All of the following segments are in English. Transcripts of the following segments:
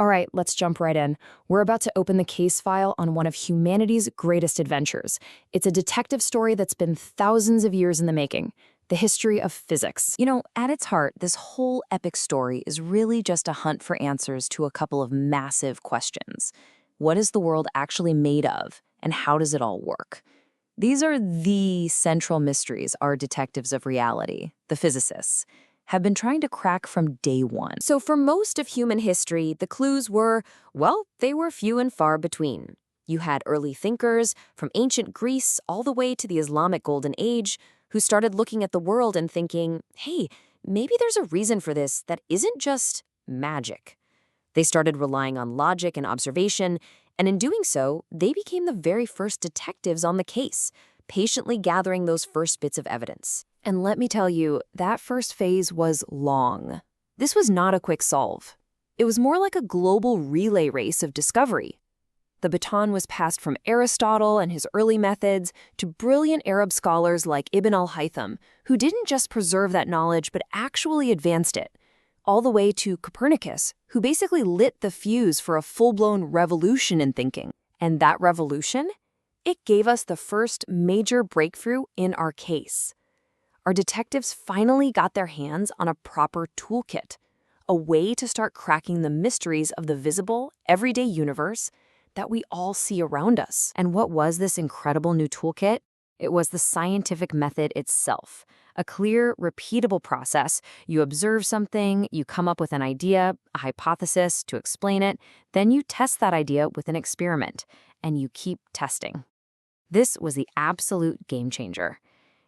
All right, let's jump right in. We're about to open the case file on one of humanity's greatest adventures. It's a detective story that's been thousands of years in the making. The history of physics. You know, at its heart, this whole epic story is really just a hunt for answers to a couple of massive questions. What is the world actually made of, and how does it all work? These are the central mysteries our detectives of reality, the physicists, have been trying to crack from day one. So for most of human history, the clues were, well, they were few and far between. You had early thinkers, from ancient Greece all the way to the Islamic Golden Age, who started looking at the world and thinking, hey, maybe there's a reason for this that isn't just magic. They started relying on logic and observation, and in doing so, they became the very first detectives on the case, patiently gathering those first bits of evidence. And let me tell you, that first phase was long. This was not a quick solve. It was more like a global relay race of discovery. The baton was passed from Aristotle and his early methods to brilliant Arab scholars like Ibn al-Haytham, who didn't just preserve that knowledge but actually advanced it, all the way to Copernicus, who basically lit the fuse for a full-blown revolution in thinking. And that revolution? It gave us the first major breakthrough in our case. Our detectives finally got their hands on a proper toolkit, a way to start cracking the mysteries of the visible, everyday universe that we all see around us. And what was this incredible new toolkit? It was the scientific method itself, a clear, repeatable process. You observe something, you come up with an idea, a hypothesis to explain it, then you test that idea with an experiment, and you keep testing. This was the absolute game changer.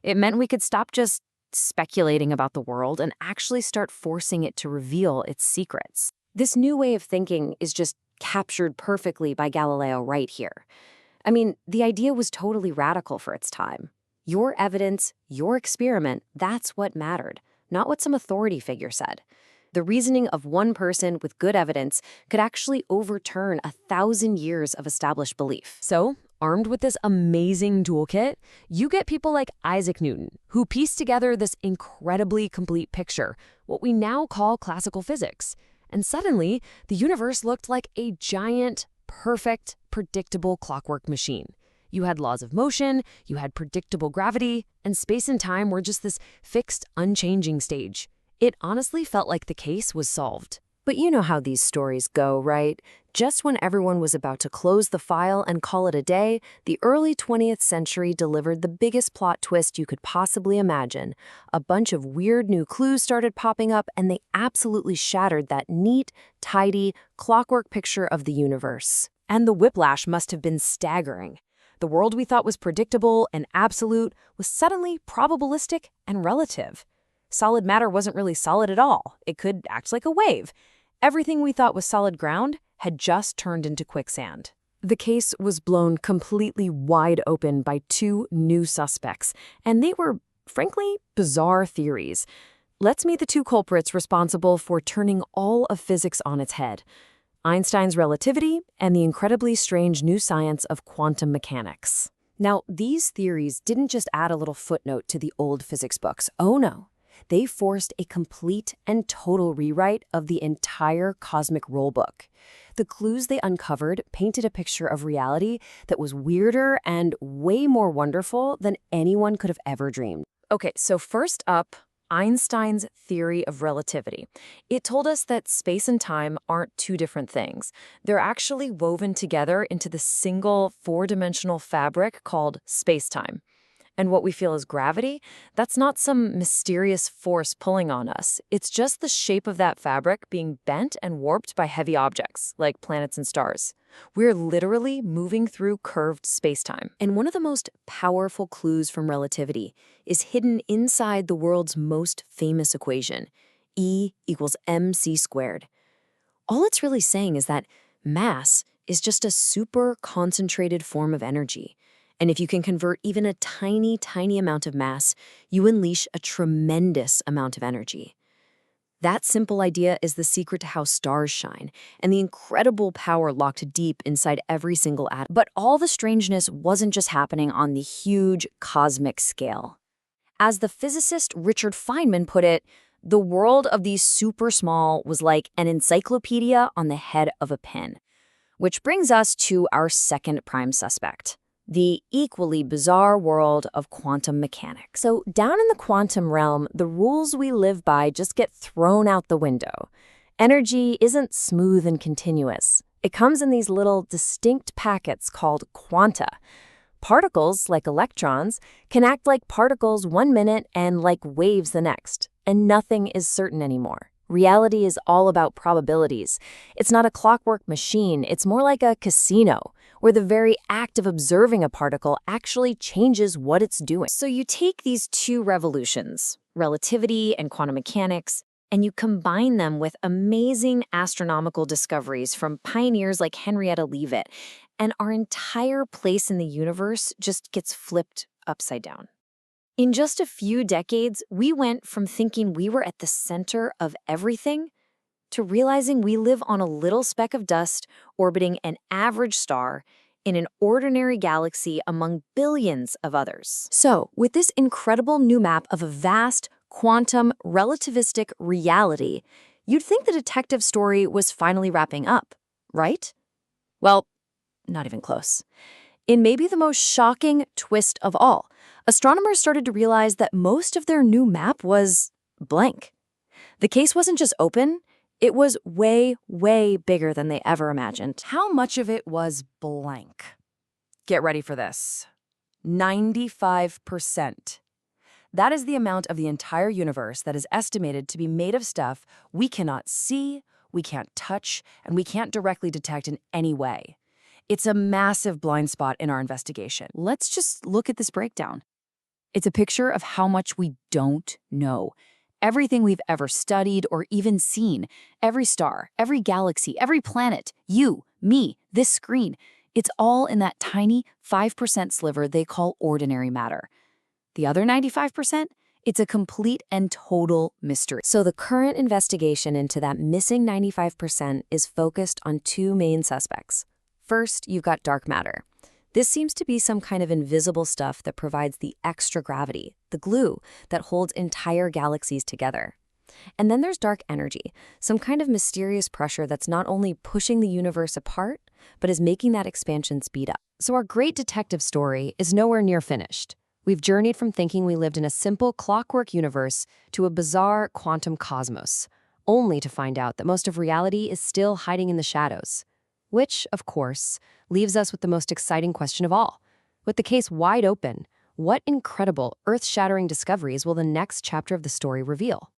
It meant we could stop just speculating about the world and actually start forcing it to reveal its secrets. This new way of thinking is just captured perfectly by Galileo right here. I mean, the idea was totally radical for its time. Your evidence, your experiment, that's what mattered, not what some authority figure said. The reasoning of one person with good evidence could actually overturn 1,000 years of established belief. So, armed with this amazing toolkit, you get people like Isaac Newton, who pieced together this incredibly complete picture, what we now call classical physics. And suddenly, the universe looked like a giant, perfect, predictable clockwork machine. You had laws of motion, you had predictable gravity, and space and time were just this fixed, unchanging stage. It honestly felt like the case was solved. But you know how these stories go, right? Just when everyone was about to close the file and call it a day, the early 20th century delivered the biggest plot twist you could possibly imagine. A bunch of weird new clues started popping up, and they absolutely shattered that neat, tidy, clockwork picture of the universe. And the whiplash must have been staggering. The world we thought was predictable and absolute was suddenly probabilistic and relative. Solid matter wasn't really solid at all. It could act like a wave. Everything we thought was solid ground had just turned into quicksand. The case was blown completely wide open by two new suspects, and they were, frankly, bizarre theories. Let's meet the two culprits responsible for turning all of physics on its head: Einstein's relativity and the incredibly strange new science of quantum mechanics. Now, these theories didn't just add a little footnote to the old physics books. Oh no. They forced a complete and total rewrite of the entire cosmic rulebook. The clues they uncovered painted a picture of reality that was weirder and way more wonderful than anyone could have ever dreamed. Okay, so first up, Einstein's theory of relativity. It told us that space and time aren't two different things. They're actually woven together into the single four-dimensional fabric called space-time. And what we feel is gravity, that's not some mysterious force pulling on us. It's just the shape of that fabric being bent and warped by heavy objects, like planets and stars. We're literally moving through curved spacetime. And one of the most powerful clues from relativity is hidden inside the world's most famous equation, E equals mc squared. All it's really saying is that mass is just a super concentrated form of energy. And if you can convert even a tiny, tiny amount of mass, you unleash a tremendous amount of energy. That simple idea is the secret to how stars shine, and the incredible power locked deep inside every single atom. But all the strangeness wasn't just happening on the huge cosmic scale. As the physicist Richard Feynman put it, The world of these super small was like an encyclopedia on the head of a pin. Which brings us to our second prime suspect, the equally bizarre world of quantum mechanics. So down in the quantum realm, the rules we live by just get thrown out the window. Energy isn't smooth and continuous. It comes in these little distinct packets called quanta. Particles, like electrons, can act like particles 1 minute and like waves the next, and nothing is certain anymore. Reality is all about probabilities. It's not a clockwork machine, it's more like a casino, where the very act of observing a particle actually changes what it's doing. So you take these two revolutions, relativity and quantum mechanics, and you combine them with amazing astronomical discoveries from pioneers like Henrietta Leavitt, and our entire place in the universe just gets flipped upside down. In just a few decades, we went from thinking we were at the center of everything to realizing we live on a little speck of dust orbiting an average star in an ordinary galaxy among billions of others. So, with this incredible new map of a vast, quantum, relativistic reality, you'd think the detective story was finally wrapping up, right? Well, not even close. In maybe the most shocking twist of all, astronomers started to realize that most of their new map was blank. The case wasn't just open, it was way, way bigger than they ever imagined. How much of it was blank? Get ready for this. 95%. That is the amount of the entire universe that is estimated to be made of stuff we cannot see, we can't touch, and we can't directly detect in any way. It's a massive blind spot in our investigation. Let's just look at this breakdown. It's a picture of how much we don't know. Everything we've ever studied or even seen, every star, every galaxy, every planet, you, me, this screen, it's all in that tiny 5% sliver they call ordinary matter. The other 95%? It's a complete and total mystery. So the current investigation into that missing 95% is focused on two main suspects. First, you've got dark matter. This seems to be some kind of invisible stuff that provides the extra gravity, the glue that holds entire galaxies together. And then there's dark energy, some kind of mysterious pressure that's not only pushing the universe apart, but is making that expansion speed up. So our great detective story is nowhere near finished. We've journeyed from thinking we lived in a simple clockwork universe to a bizarre quantum cosmos, only to find out that most of reality is still hiding in the shadows. Which, of course, leaves us with the most exciting question of all. With the case wide open, what incredible, earth-shattering discoveries will the next chapter of the story reveal?